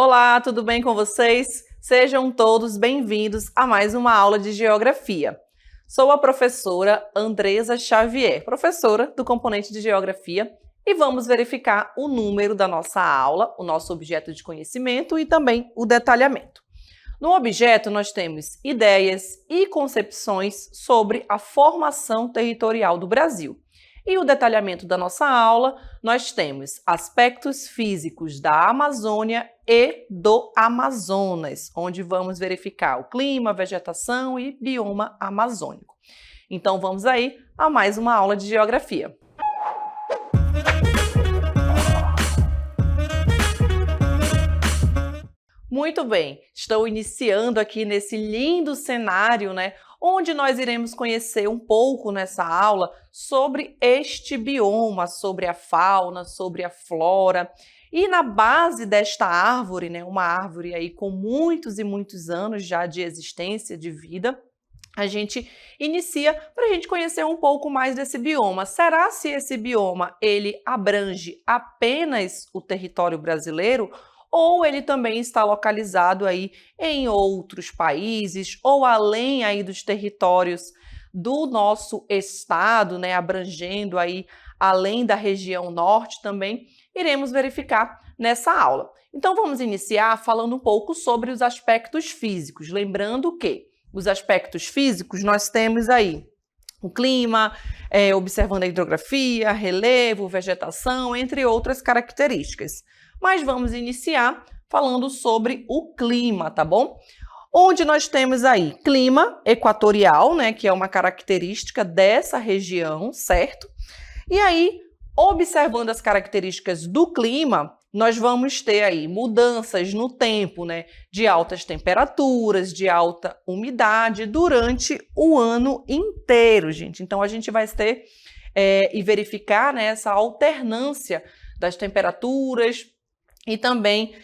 Olá, tudo bem com vocês? Sejam todos bem-vindos a mais uma aula de Geografia. Sou a professora Andresa Xavier, professora do componente de Geografia, e vamos verificar o número da nossa aula, o nosso objeto de conhecimento e também o detalhamento. No objeto, nós temos ideias e concepções sobre a formação territorial do Brasil. E o detalhamento da nossa aula, nós temos aspectos físicos da Amazônia e do Amazonas, onde vamos verificar o clima, vegetação e bioma amazônico. Então vamos aí a mais uma aula de geografia. Muito bem, estou iniciando aqui nesse lindo cenário, onde nós iremos conhecer um pouco nessa aula sobre este bioma, sobre a fauna, sobre a flora. E na base desta árvore, uma árvore aí com muitos e muitos anos já de existência, de vida, a gente inicia para a gente conhecer um pouco mais desse bioma. Será se esse bioma ele abrange apenas o território brasileiro? Ou ele também está localizado aí em outros países, ou além aí dos territórios do nosso estado, abrangendo aí além da região norte também, iremos verificar nessa aula. Então vamos iniciar falando um pouco sobre os aspectos físicos, lembrando que os aspectos físicos nós temos aí o clima, observando a hidrografia, relevo, vegetação, entre outras características. Mas vamos iniciar falando sobre o clima, tá bom? Onde nós temos aí clima equatorial, que é uma característica dessa região, certo? E aí, observando as características do clima, nós vamos ter aí mudanças no tempo, de altas temperaturas, de alta umidade durante o ano inteiro, gente. Então, a gente vai ter e verificar essa alternância das temperaturas e também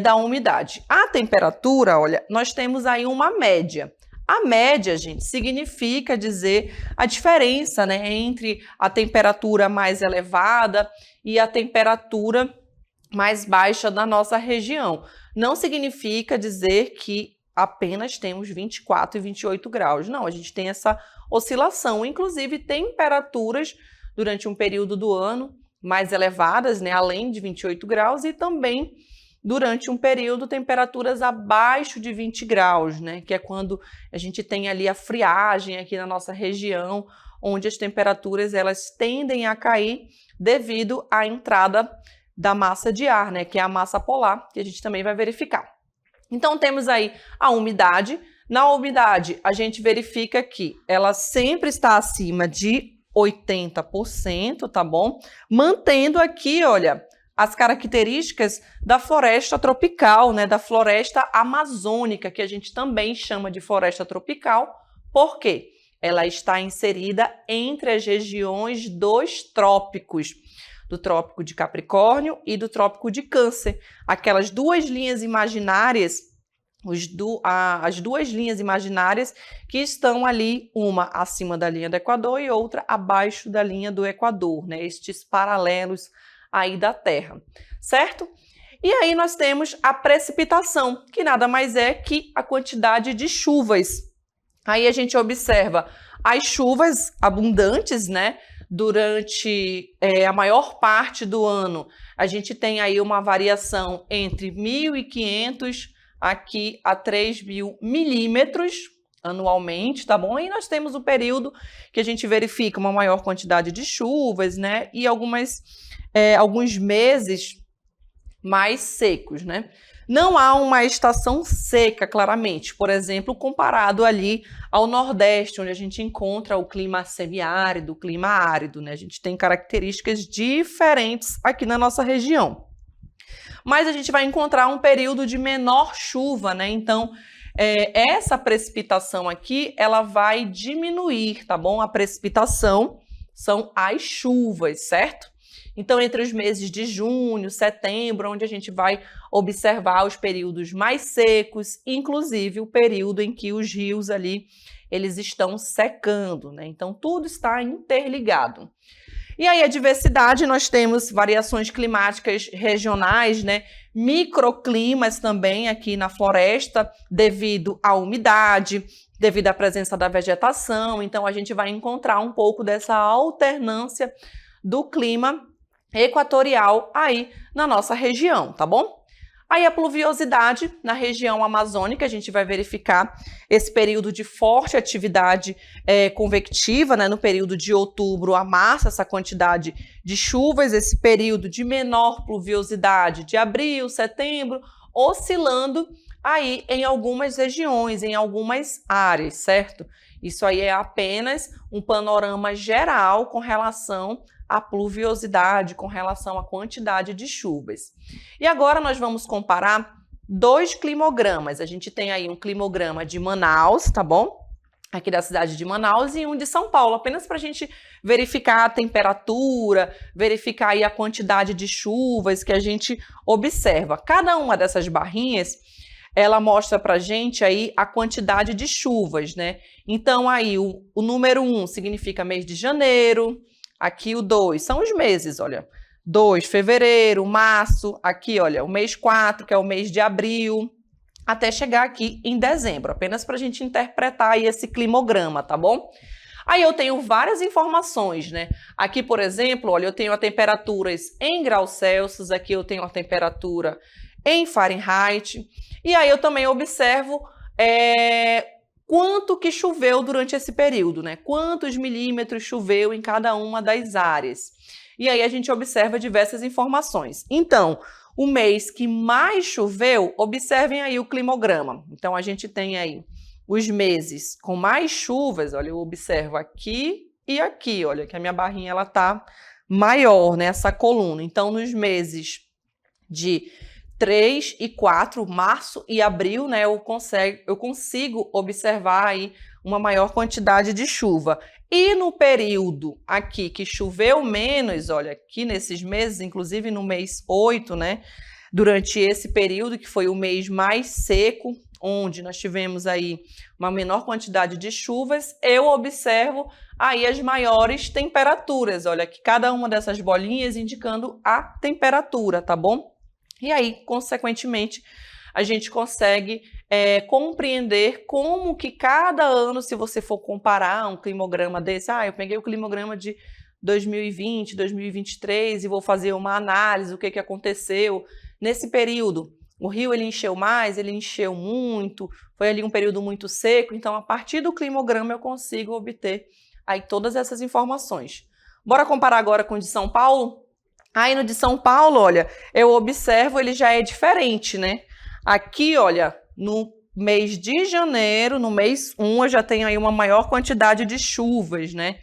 da umidade. A temperatura, olha, nós temos aí uma média. A média, gente, significa dizer a diferença, entre a temperatura mais elevada e a temperatura mais baixa da nossa região. Não significa dizer que apenas temos 24 e 28 graus. Não, a gente tem essa oscilação. Inclusive, temperaturas durante um período do ano mais elevadas, além de 28 graus, e também durante um período temperaturas abaixo de 20 graus, que é quando a gente tem ali a friagem aqui na nossa região, onde as temperaturas elas tendem a cair devido à entrada da massa de ar, que é a massa polar, que a gente também vai verificar. Então temos aí a umidade. Na umidade, a gente verifica que ela sempre está acima de 80%, tá bom? Mantendo aqui, olha, as características da floresta tropical, da floresta amazônica, que a gente também chama de floresta tropical, porque ela está inserida entre as regiões dos trópicos, do Trópico de Capricórnio e do Trópico de Câncer. Aquelas duas linhas imaginárias, as duas linhas imaginárias que estão ali, uma acima da linha do Equador e outra abaixo da linha do Equador, estes paralelos aí da Terra, certo? E aí nós temos a precipitação, que nada mais é que a quantidade de chuvas. Aí a gente observa as chuvas abundantes, durante a maior parte do ano. A gente tem aí uma variação entre 1.500 aqui a 3.000 milímetros anualmente, tá bom? E nós temos o período que a gente verifica uma maior quantidade de chuvas, e alguns meses mais secos, Não há uma estação seca, claramente, por exemplo, comparado ali ao Nordeste, onde a gente encontra o clima semiárido, o clima árido, A gente tem características diferentes aqui na nossa região. Mas a gente vai encontrar um período de menor chuva, Então, essa precipitação aqui, ela vai diminuir, tá bom? A precipitação são as chuvas, certo? Então, entre os meses de junho, setembro, onde a gente vai observar os períodos mais secos, inclusive o período em que os rios ali, eles estão secando, Então, tudo está interligado. E aí a diversidade, nós temos variações climáticas regionais, né? Microclimas também aqui na floresta, devido à umidade, devido à presença da vegetação. Então a gente vai encontrar um pouco dessa alternância do clima equatorial aí na nossa região, tá bom? Aí a pluviosidade na região amazônica, a gente vai verificar esse período de forte atividade convectiva, né, no período de outubro a março, essa quantidade de chuvas, esse período de menor pluviosidade de abril, setembro, oscilando aí em algumas regiões, em algumas áreas, certo? Isso aí é apenas um panorama geral com relação à pluviosidade, com relação à quantidade de chuvas. E agora nós vamos comparar dois climogramas. A gente tem aí um climograma de Manaus, tá bom? Aqui da cidade de Manaus, e um de São Paulo, apenas para a gente verificar a temperatura, verificar aí a quantidade de chuvas que a gente observa. Cada uma dessas barrinhas, ela mostra para a gente aí a quantidade de chuvas, né? Então aí o número 1 significa mês de janeiro, aqui o 2 são os meses, olha. 2, fevereiro, março, aqui, olha, o mês 4, que é o mês de abril, até chegar aqui em dezembro, apenas para a gente interpretar aí esse climograma, tá bom? Aí eu tenho várias informações, né? Aqui, por exemplo, olha, eu tenho as temperaturas em graus Celsius, aqui eu tenho a temperatura em Fahrenheit, e aí eu também observo quanto que choveu durante esse período, né? Quantos milímetros choveu em cada uma das áreas. E aí a gente observa diversas informações. Então, o mês que mais choveu, observem aí o climograma. Então, a gente tem aí os meses com mais chuvas, olha, eu observo aqui e aqui, olha, que a minha barrinha ela tá maior, né, essa coluna. Então, nos meses de 3 e 4, março e abril, né, eu consigo observar aí uma maior quantidade de chuva. E no período aqui que choveu menos, olha, aqui nesses meses, inclusive no mês 8, né, durante esse período, que foi o mês mais seco, onde nós tivemos aí uma menor quantidade de chuvas, eu observo aí as maiores temperaturas, olha, que cada uma dessas bolinhas indicando a temperatura, tá bom? E aí, consequentemente, a gente consegue compreender como que cada ano, se você for comparar um climograma desse, eu peguei o climograma de 2020, 2023 e vou fazer uma análise do que aconteceu nesse período. O rio ele encheu mais, ele encheu muito, foi ali um período muito seco, então a partir do climograma eu consigo obter aí todas essas informações. Bora comparar agora com o de São Paulo? Aí no de São Paulo, olha, eu observo, ele já é diferente, né? Aqui, olha, no mês de janeiro, no mês 1, eu já tenho aí uma maior quantidade de chuvas, né?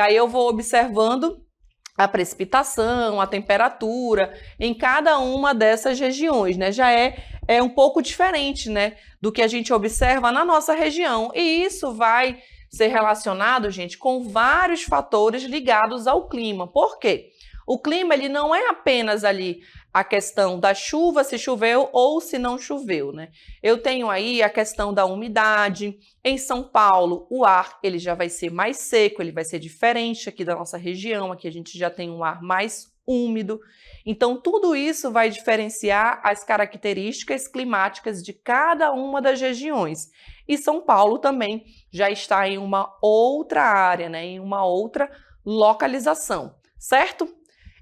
Aí eu vou observando a precipitação, a temperatura em cada uma dessas regiões, né? Já é um pouco diferente, né, do que a gente observa na nossa região. E isso vai ser relacionado, gente, com vários fatores ligados ao clima. Por quê? O clima ele não é apenas ali a questão da chuva, se choveu ou se não choveu, né? Eu tenho aí a questão da umidade. Em São Paulo, o ar ele já vai ser mais seco, ele vai ser diferente aqui da nossa região. Aqui a gente já tem um ar mais úmido. Então, tudo isso vai diferenciar as características climáticas de cada uma das regiões. E São Paulo também já está em uma outra área, né? Em uma outra localização, certo?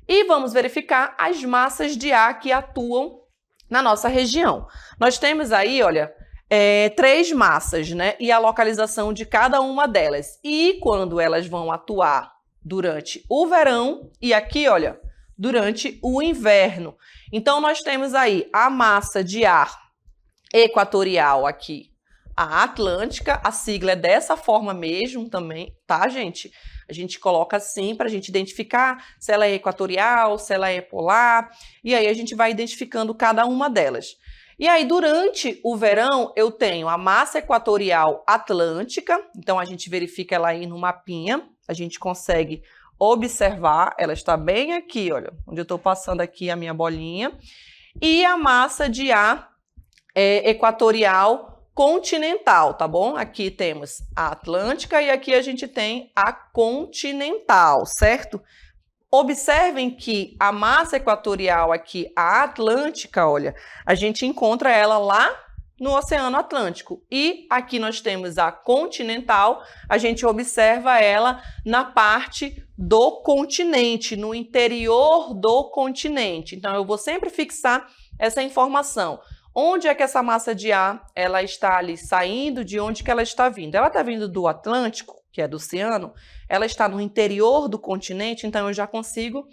E vamos verificar as massas de ar que atuam na nossa região. Nós temos aí, olha, 3 massas, né? E a localização de cada uma delas. E quando elas vão atuar durante o verão e aqui, olha, durante o inverno. Então, nós temos aí a massa de ar equatorial aqui, a Atlântica, a sigla é dessa forma mesmo também, tá, gente? A gente coloca assim para a gente identificar se ela é equatorial, se ela é polar, e aí a gente vai identificando cada uma delas. E aí, durante o verão, eu tenho a massa equatorial atlântica, então a gente verifica ela aí no mapinha, a gente consegue observar, ela está bem aqui, olha, onde eu estou passando aqui a minha bolinha, e a massa de ar equatorial continental, tá bom? Aqui temos a atlântica e aqui a gente tem a continental, certo? Observem que a massa equatorial aqui, a atlântica, olha, a gente encontra ela lá no Oceano Atlântico. E aqui nós temos a continental, a gente observa ela na parte do continente, no interior do continente. Então, eu vou sempre fixar essa informação. Onde é que essa massa de ar ela está ali saindo, de onde que ela está vindo? Ela está vindo do Atlântico, que é do oceano, ela está no interior do continente, então eu já consigo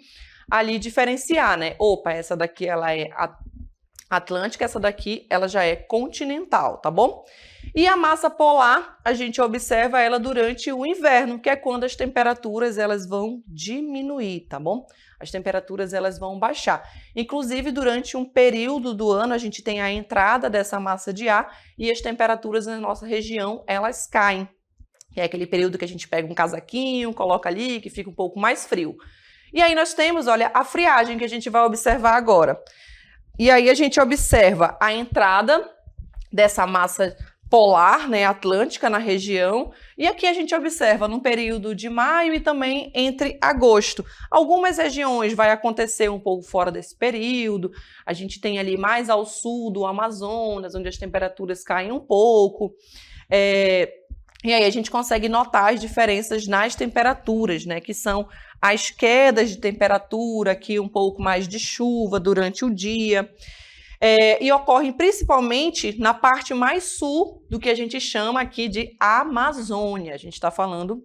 ali diferenciar, né? Opa, essa daqui ela é atlântica, essa daqui ela já é continental, tá bom? E a massa polar, a gente observa ela durante o inverno, que é quando as temperaturas elas vão diminuir, tá bom? As temperaturas elas vão baixar. Inclusive, durante um período do ano, a gente tem a entrada dessa massa de ar e as temperaturas na nossa região, elas caem. Que é aquele período que a gente pega um casaquinho, coloca ali, que fica um pouco mais frio. E aí nós temos, olha, a friagem que a gente vai observar agora. E aí a gente observa a entrada dessa massa polar, né, atlântica na região, e aqui a gente observa no período de maio e também entre agosto. Algumas regiões vai acontecer um pouco fora desse período, a gente tem ali mais ao sul do Amazonas, onde as temperaturas caem um pouco, e aí a gente consegue notar as diferenças nas temperaturas, né, que são as quedas de temperatura, aqui um pouco mais de chuva durante o dia, e ocorrem principalmente na parte mais sul do que a gente chama aqui de Amazônia. A gente está falando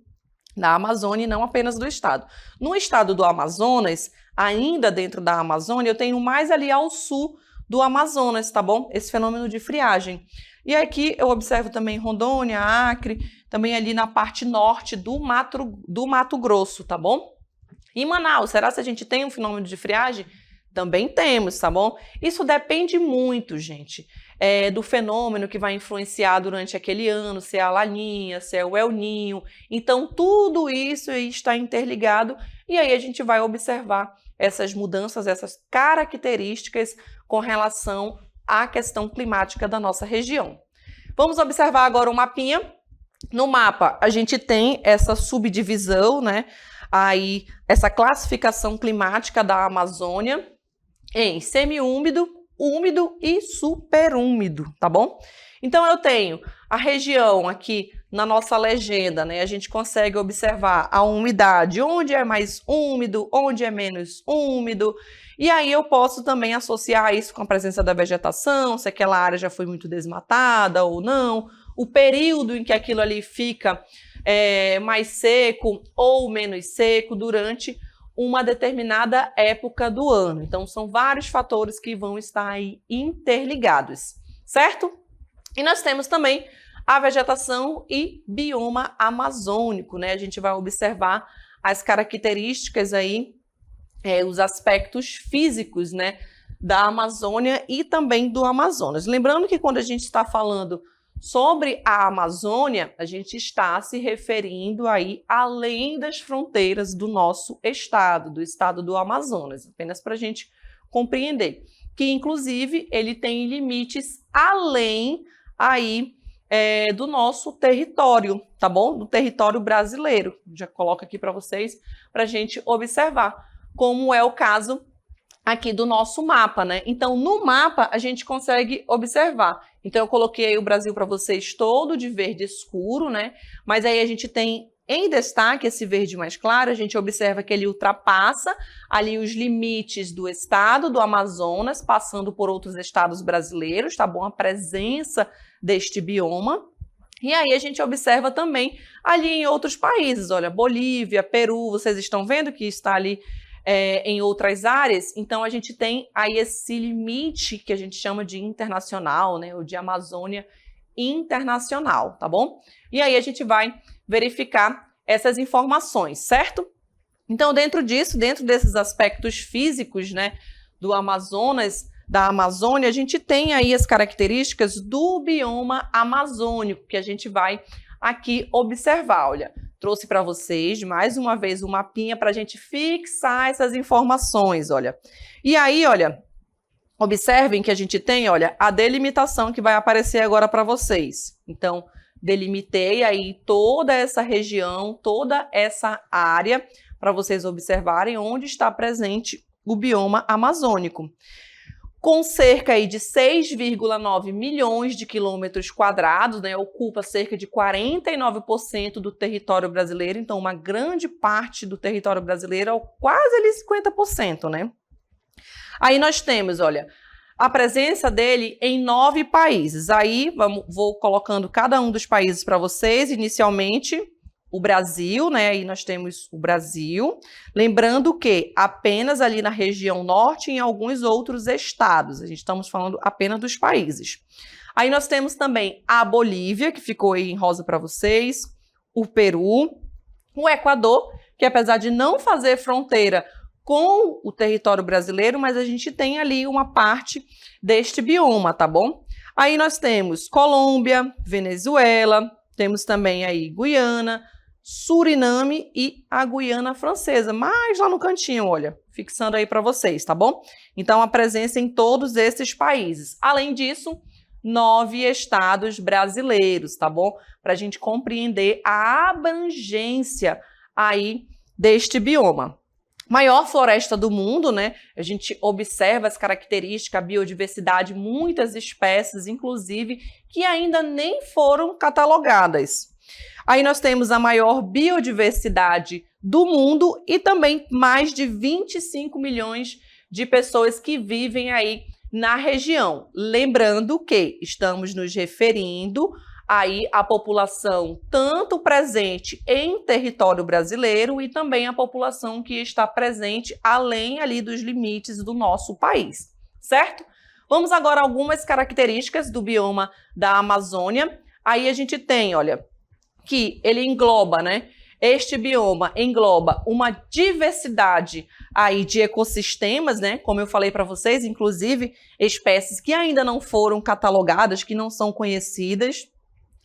da Amazônia e não apenas do estado. No estado do Amazonas, ainda dentro da Amazônia, eu tenho mais ali ao sul do Amazonas, tá bom? Esse fenômeno de friagem. E aqui eu observo também Rondônia, Acre, também ali na parte norte do Mato Grosso, tá bom? E Manaus, será que a gente tem um fenômeno de friagem? Também temos, tá bom? Isso depende muito, gente, do fenômeno que vai influenciar durante aquele ano, se é a Laninha, se é o El Ninho. Então, tudo isso está interligado e aí a gente vai observar essas mudanças, essas características com relação à questão climática da nossa região. Vamos observar agora o mapinha. No mapa, a gente tem essa subdivisão, né? Aí, essa classificação climática da Amazônia em semiúmido, úmido e superúmido, tá bom? Então, eu tenho a região aqui na nossa legenda, né? A gente consegue observar a umidade, onde é mais úmido, onde é menos úmido. E aí eu posso também associar isso com a presença da vegetação, se aquela área já foi muito desmatada ou não, o período em que aquilo ali fica mais seco ou menos seco durante uma determinada época do ano. Então, são vários fatores que vão estar aí interligados, certo? E nós temos também a vegetação e bioma amazônico, né? A gente vai observar as características aí, os aspectos físicos, né, da Amazônia e também do Amazonas. Lembrando que quando a gente está falando sobre a Amazônia, a gente está se referindo aí além das fronteiras do nosso estado, do estado do Amazonas, apenas para a gente compreender, que inclusive ele tem limites além aí do nosso território, tá bom? Do território brasileiro. Já coloco aqui para vocês, para a gente observar, como é o caso aqui do nosso mapa, né? Então, no mapa, a gente consegue observar. Então, eu coloquei aí o Brasil para vocês todo de verde escuro, né? Mas aí a gente tem em destaque esse verde mais claro, a gente observa que ele ultrapassa ali os limites do estado do Amazonas, passando por outros estados brasileiros, tá bom? A presença deste bioma. E aí a gente observa também ali em outros países, olha, Bolívia, Peru, vocês estão vendo que está ali em outras áreas, então a gente tem aí esse limite que a gente chama de internacional, né, ou de Amazônia internacional, tá bom? E aí a gente vai verificar essas informações, certo? Então, dentro disso, dentro desses aspectos físicos, né, do Amazonas, da Amazônia, a gente tem aí as características do bioma amazônico, que a gente vai aqui observar, olha. Trouxe para vocês, mais uma vez, um mapinha para a gente fixar essas informações, olha. E aí, olha, observem que a gente tem, olha, a delimitação que vai aparecer agora para vocês. Então, delimitei aí toda essa região, toda essa área, para vocês observarem onde está presente o bioma amazônico. Com cerca aí de 6,9 milhões de quilômetros quadrados, né, ocupa cerca de 49% do território brasileiro, então uma grande parte do território brasileiro, quase ali 50%, né? Aí nós temos, olha, a presença dele em 9 países. Aí vou colocando cada um dos países para vocês. Inicialmente, o Brasil, né? Aí nós temos o Brasil. Lembrando que apenas ali na região norte e em alguns outros estados. A gente estamos falando apenas dos países. Aí nós temos também a Bolívia, que ficou aí em rosa para vocês, o Peru, o Equador, que apesar de não fazer fronteira com o território brasileiro, mas a gente tem ali uma parte deste bioma, tá bom? Aí nós temos Colômbia, Venezuela, temos também aí Guiana, Suriname e a Guiana Francesa, mais lá no cantinho, olha, fixando aí para vocês, tá bom? Então, a presença em todos esses países. Além disso, 9 estados brasileiros, tá bom? Para a gente compreender a abrangência aí deste bioma. Maior floresta do mundo, né? A gente observa as características, a biodiversidade, muitas espécies, inclusive, que ainda nem foram catalogadas. Aí nós temos a maior biodiversidade do mundo e também mais de 25 milhões de pessoas que vivem aí na região. Lembrando que estamos nos referindo aí a população tanto presente em território brasileiro e também a população que está presente além ali dos limites do nosso país, certo? Vamos agora a algumas características do bioma da Amazônia. Aí a gente tem, olha, que ele engloba, né? Este bioma engloba uma diversidade aí de ecossistemas, né? Como eu falei para vocês, inclusive espécies que ainda não foram catalogadas, que não são conhecidas.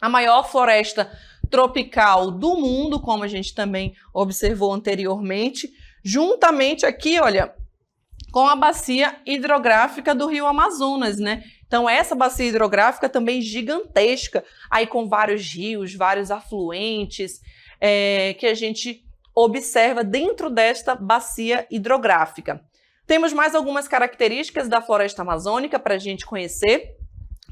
A maior floresta tropical do mundo, como a gente também observou anteriormente, juntamente aqui, olha, com a bacia hidrográfica do Rio Amazonas, né? Então, essa bacia hidrográfica também gigantesca, aí com vários rios, vários afluentes, que a gente observa dentro desta bacia hidrográfica. Temos mais algumas características da floresta amazônica para a gente conhecer,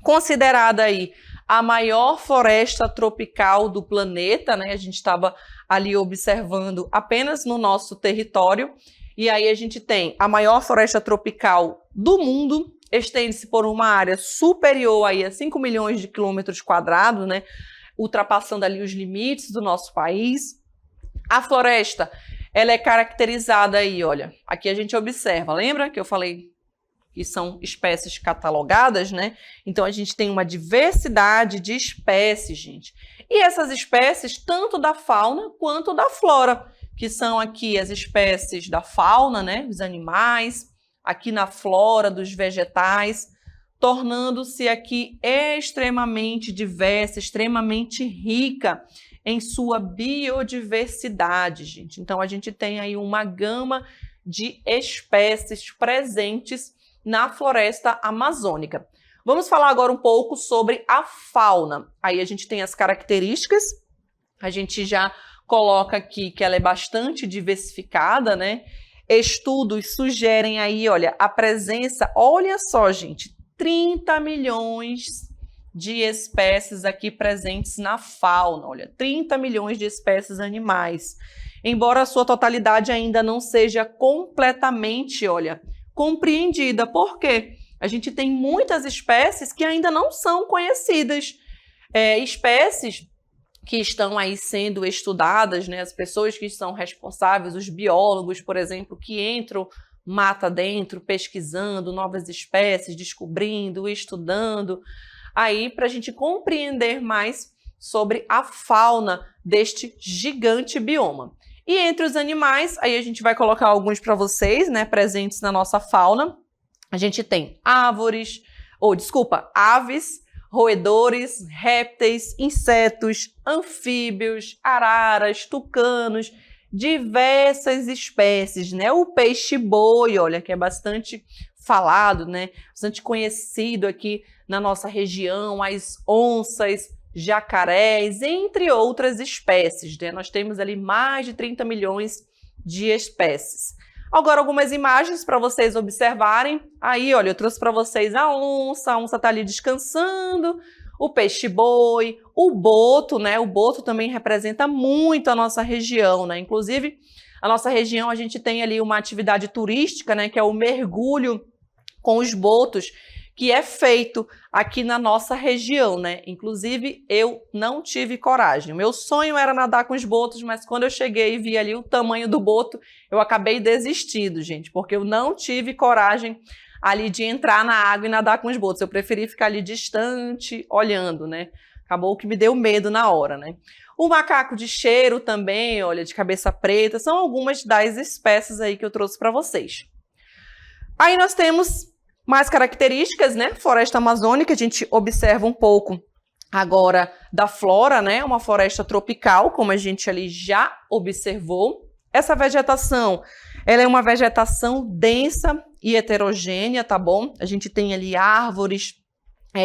considerada aí a maior floresta tropical do planeta, né? A gente estava ali observando apenas no nosso território, e aí a gente tem a maior floresta tropical do mundo, estende-se por uma área superior aí a 5 milhões de quilômetros quadrados, né? Ultrapassando ali os limites do nosso país. A floresta, ela é caracterizada aí, olha, aqui a gente observa, lembra que eu falei que são espécies catalogadas, né? Então, a gente tem uma diversidade de espécies, gente. E essas espécies, tanto da fauna quanto da flora, que são aqui as espécies da fauna, né? Os animais, aqui na flora dos vegetais, tornando-se aqui extremamente diversa, extremamente rica em sua biodiversidade, gente. Então, a gente tem aí uma gama de espécies presentes na floresta amazônica. Vamos falar agora um pouco sobre a fauna. Aí a gente tem as características, a gente já coloca aqui que ela é bastante diversificada, né? Estudos sugerem aí, olha, a presença, olha só, gente, 30 milhões de espécies aqui presentes na fauna, olha, 30 milhões de espécies animais. Embora a sua totalidade ainda não seja completamente, olha, compreendida. Por quê? A gente tem muitas espécies que ainda não são conhecidas. Espécies que estão aí sendo estudadas, né? As pessoas que são responsáveis, os biólogos, por exemplo, que entram mata dentro, pesquisando novas espécies, descobrindo, estudando, aí para a gente compreender mais sobre a fauna deste gigante bioma. E entre os animais, aí a gente vai colocar alguns para vocês, né, presentes na nossa fauna. A gente tem aves, roedores, répteis, insetos, anfíbios, araras, tucanos, diversas espécies, né? O peixe-boi, olha, que é bastante falado, né? Bastante conhecido aqui na nossa região, as onças, jacarés, entre outras espécies, né? Nós temos ali mais de 30 milhões de espécies. Agora, algumas imagens para vocês observarem. Aí, olha, eu trouxe para vocês a onça está ali descansando, o peixe-boi, o boto, né? O boto também representa muito a nossa região, né? Inclusive, a nossa região, a gente tem ali uma atividade turística, né? Que é o mergulho com os botos, que é feito aqui na nossa região, né? Inclusive, eu não tive coragem. O meu sonho era nadar com os botos, mas quando eu cheguei e vi ali o tamanho do boto, eu acabei desistindo, gente, porque eu não tive coragem ali de entrar na água e nadar com os botos. Eu preferi ficar ali distante, olhando, né? Acabou que me deu medo na hora, né? O macaco de cheiro também, olha, de cabeça preta, são algumas das espécies aí que eu trouxe para vocês. Aí nós temos mais características, né? Floresta amazônica, a gente observa um pouco agora da flora, né? Uma floresta tropical, como a gente ali já observou. Essa vegetação, ela é uma vegetação densa e heterogênea, tá bom? A gente tem ali árvores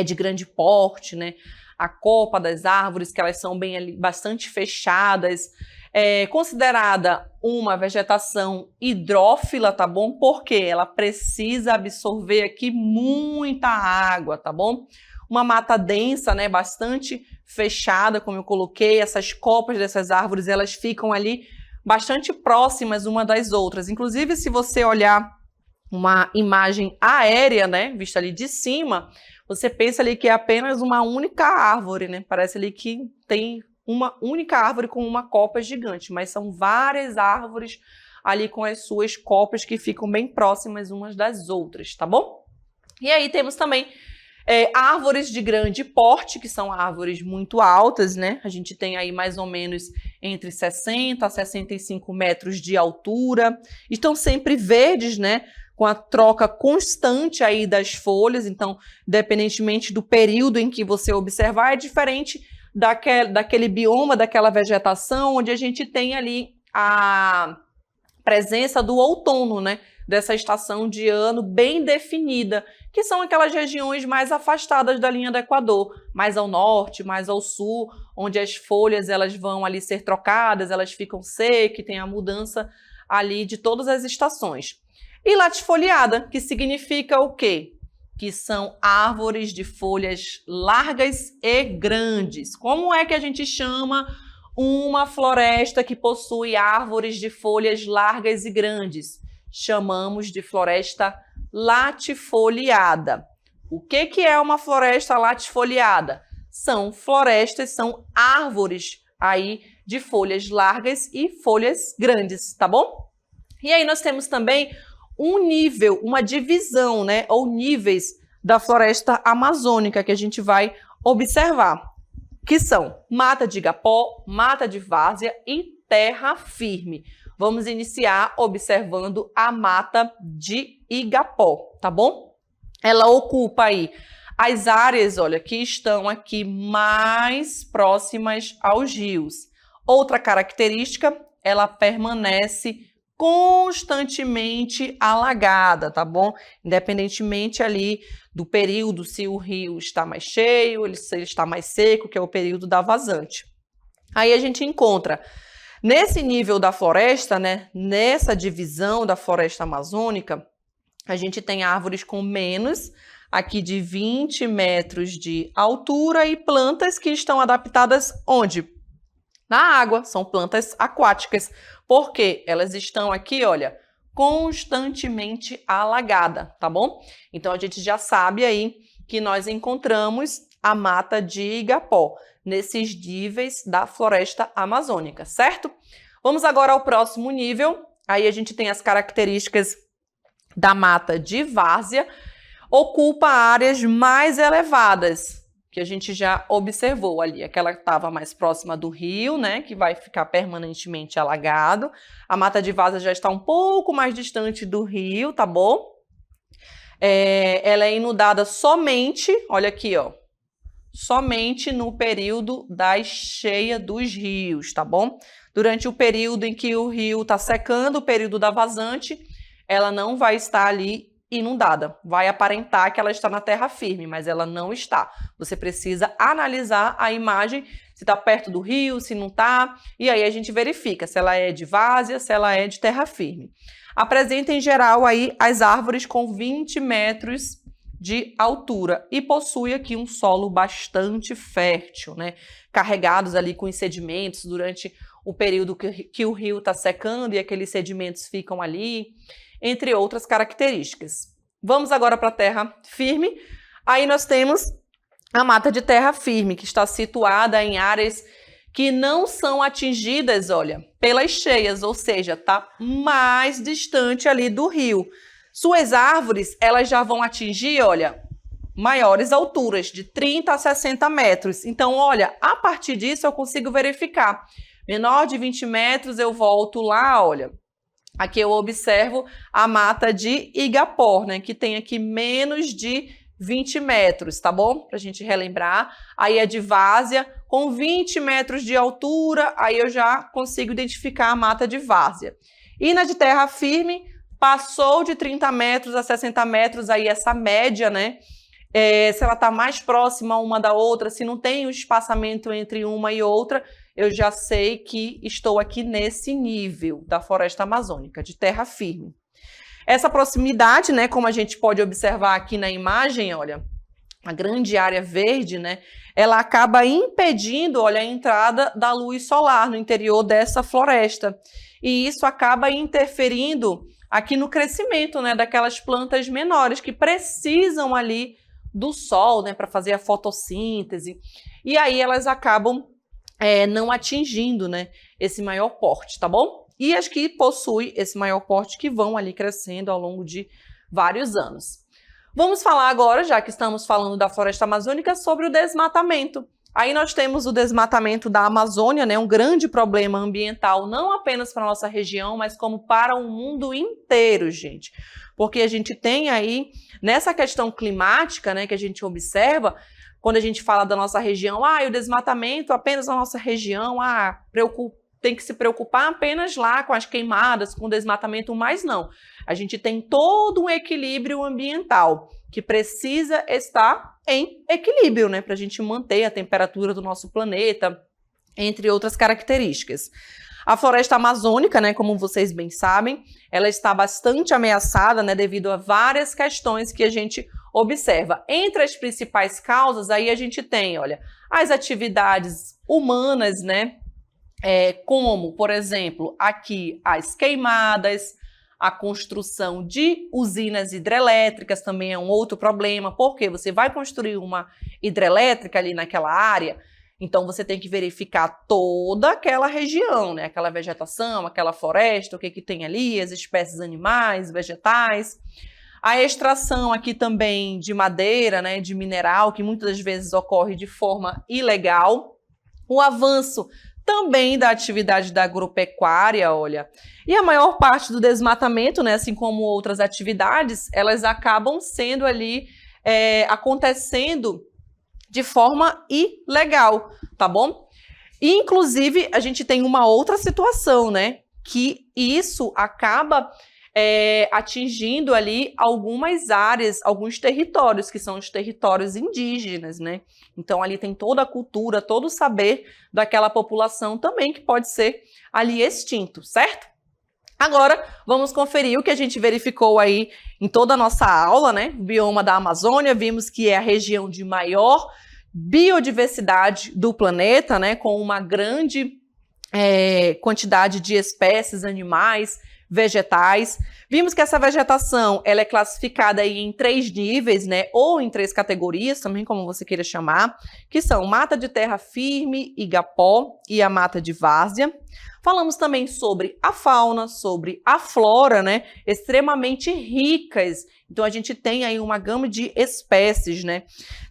de grande porte, né? A copa das árvores, que elas são bem ali, bastante fechadas. É considerada uma vegetação hidrófila, tá bom? Porque ela precisa absorver aqui muita água, tá bom? Uma mata densa, né? Bastante fechada, como eu coloquei. Essas copas dessas árvores, elas ficam ali bastante próximas uma das outras. Inclusive, se você olhar uma imagem aérea, né? Vista ali de cima, você pensa ali que é apenas uma única árvore, né? Parece ali que tem uma única árvore com uma copa gigante, mas são várias árvores ali com as suas copas que ficam bem próximas umas das outras, tá bom? E aí temos também árvores de grande porte, que são árvores muito altas, né? A gente tem aí mais ou menos entre 60 a 65 metros de altura, estão sempre verdes, né? Com a troca constante aí das folhas, então, independentemente do período em que você observar, é diferente daquele bioma, daquela vegetação, onde a gente tem ali a presença do outono, né? Dessa estação de ano bem definida, que são aquelas regiões mais afastadas da linha do Equador, mais ao norte, mais ao sul, onde as folhas elas vão ali ser trocadas, elas ficam secas, tem a mudança ali de todas as estações. E latifoliada, que significa o quê? Que são árvores de folhas largas e grandes. Como é que a gente chama uma floresta que possui árvores de folhas largas e grandes? Chamamos de floresta latifoliada. O que é uma floresta latifoliada? São florestas, são árvores aí de folhas largas e folhas grandes, tá bom? E aí nós temos também um nível, uma divisão, né, ou níveis da floresta amazônica que a gente vai observar, que são mata de igapó, mata de várzea e terra firme. Vamos iniciar observando a mata de igapó, tá bom? Ela ocupa aí as áreas, olha, que estão aqui mais próximas aos rios. Outra característica, ela permanece constantemente alagada, tá bom? Independentemente ali do período, se o rio está mais cheio, se ele está mais seco, que é o período da vazante. Aí a gente encontra, nesse nível da floresta, né, nessa divisão da floresta amazônica, a gente tem árvores com menos, aqui de 20 metros de altura e plantas que estão adaptadas onde? Na água, são plantas aquáticas, porque elas estão aqui, olha, constantemente alagada, tá bom? Então a gente já sabe aí que nós encontramos a mata de igapó nesses níveis da floresta amazônica, certo? Vamos agora ao próximo nível. Aí a gente tem as características da mata de várzea, ocupa áreas mais elevadas, que a gente já observou ali, aquela que estava mais próxima do rio, né, que vai ficar permanentemente alagado. A mata de várzea já está um pouco mais distante do rio, tá bom? Ela é inundada somente, olha aqui, ó, somente no período da cheia dos rios, tá bom? durante o período em que o rio está secando, o período da vazante, ela não vai estar ali inundada. Vai aparentar que ela está na terra firme, mas ela não está. Você precisa analisar a imagem, se está perto do rio, se não está, e aí a gente verifica se ela é de várzea, se ela é de terra firme. Apresenta em geral aí as árvores com 20 metros de altura e possui aqui um solo bastante fértil, né? Carregados ali com os sedimentos durante o período que o rio está secando e aqueles sedimentos ficam ali, entre outras características. Vamos agora para a terra firme. Aí nós temos a mata de terra firme, que está situada em áreas que não são atingidas, olha, pelas cheias, ou seja, está mais distante ali do rio. Suas árvores, elas já vão atingir, olha, maiores alturas, de 30 a 60 metros. Então, olha, a partir disso eu consigo verificar. Menor de 20 metros, eu volto lá, olha, aqui eu observo a mata de Igapó, né, que tem aqui menos de 20 metros, tá bom? Pra gente relembrar. Aí é de várzea, com 20 metros de altura, aí eu já consigo identificar a mata de várzea. E na de terra firme, passou de 30 metros a 60 metros, aí essa média, né? Se ela está mais próxima uma da outra, se não tem o espaçamento entre uma e outra, eu já sei que estou aqui nesse nível da floresta amazônica, de terra firme. Essa proximidade, né, como a gente pode observar aqui na imagem, olha, a grande área verde, né, ela acaba impedindo, olha, a entrada da luz solar no interior dessa floresta. E isso acaba interferindo aqui no crescimento, né, daquelas plantas menores que precisam ali do sol, né, para fazer a fotossíntese. E aí elas acabam não atingindo, né, esse maior porte, tá bom? E as que possuem esse maior porte que vão ali crescendo ao longo de vários anos. Vamos falar agora, já que estamos falando da floresta amazônica, sobre o desmatamento. Aí nós temos o desmatamento da Amazônia, né, um grande problema ambiental, não apenas para a nossa região, mas como para o mundo inteiro, gente. Porque a gente tem aí, nessa questão climática, né, que a gente observa, quando a gente fala da nossa região, o desmatamento apenas na nossa região, tem que se preocupar apenas lá com as queimadas, com o desmatamento, mas não. A gente tem todo um equilíbrio ambiental que precisa estar em equilíbrio, né, para a gente manter a temperatura do nosso planeta, entre outras características. A floresta amazônica, né, como vocês bem sabem, ela está bastante ameaçada, né, devido a várias questões que a gente observa. Entre as principais causas, aí a gente tem, olha, as atividades humanas, né, como, por exemplo, aqui as queimadas, a construção de usinas hidrelétricas também é um outro problema, porque você vai construir uma hidrelétrica ali naquela área, então você tem que verificar toda aquela região, né? Aquela vegetação, aquela floresta, o que tem ali, as espécies animais, vegetais. A extração aqui também de madeira, né, de mineral, que muitas vezes ocorre de forma ilegal. O avanço também da atividade da agropecuária, olha. E a maior parte do desmatamento, né, assim como outras atividades, elas acabam sendo ali, acontecendo de forma ilegal, tá bom? E, inclusive, a gente tem uma outra situação, né, que isso acaba atingindo ali algumas áreas, alguns territórios, que são os territórios indígenas, né? Então, ali tem toda a cultura, todo o saber daquela população também que pode ser ali extinto, certo? Agora, vamos conferir o que a gente verificou aí em toda a nossa aula, né? O bioma da Amazônia, vimos que é a região de maior biodiversidade do planeta, né? Com uma grande quantidade de espécies, animais, vegetais. Vimos que essa vegetação ela é classificada aí em 3 níveis, né, ou em 3 categorias, também como você queira chamar, que são mata de terra firme, igapó e a mata de várzea. Falamos também sobre a fauna, sobre a flora, né, extremamente ricas. Então a gente tem aí uma gama de espécies, né,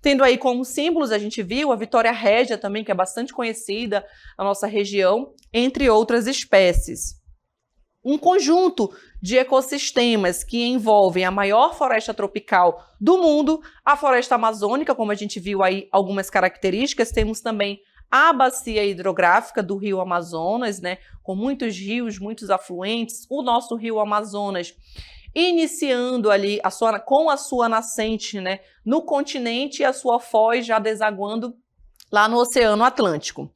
tendo aí como símbolos a gente viu a Vitória régia também, que é bastante conhecida na nossa região, entre outras espécies. Um conjunto de ecossistemas que envolvem a maior floresta tropical do mundo, a floresta amazônica, como a gente viu aí algumas características, temos também a bacia hidrográfica do Rio Amazonas, né, com muitos rios, muitos afluentes, o nosso Rio Amazonas iniciando ali com a sua nascente, né, no continente e a sua foz já desaguando lá no Oceano Atlântico.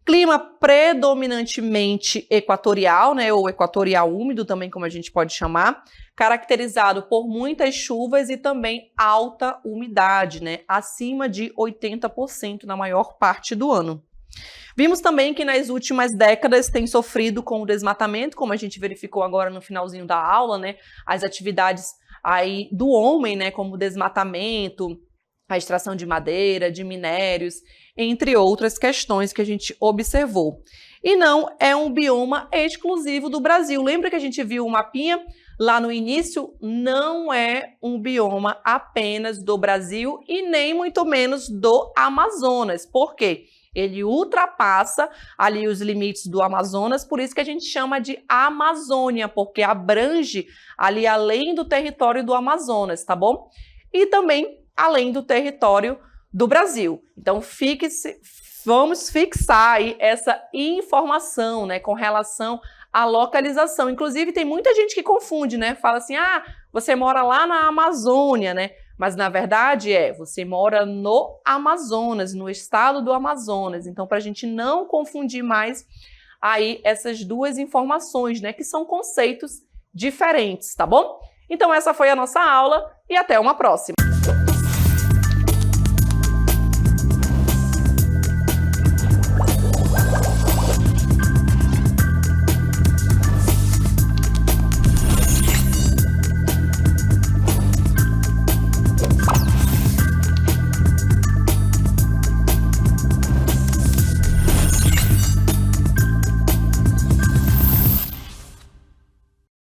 Clima predominantemente equatorial, né, ou equatorial úmido também, como a gente pode chamar, caracterizado por muitas chuvas e também alta umidade, né, acima de 80% na maior parte do ano. Vimos também que nas últimas décadas tem sofrido com o desmatamento, como a gente verificou agora no finalzinho da aula, né, as atividades aí do homem, né, como o desmatamento, a extração de madeira, de minérios, entre outras questões que a gente observou. E não é um bioma exclusivo do Brasil. Lembra que a gente viu o mapinha lá no início? Não é um bioma apenas do Brasil e nem muito menos do Amazonas. Por quê? Ele ultrapassa ali os limites do Amazonas, por isso que a gente chama de Amazônia, porque abrange ali além do território do Amazonas, tá bom? E também além do território do Brasil. Então, vamos fixar aí essa informação, né, com relação à localização. Inclusive, tem muita gente que confunde, né? Fala assim, ah, você mora lá na Amazônia, né? Mas, na verdade, você mora no Amazonas, no estado do Amazonas. Então, para a gente não confundir mais aí essas duas informações, né, que são conceitos diferentes, tá bom? Então, essa foi a nossa aula e até uma próxima.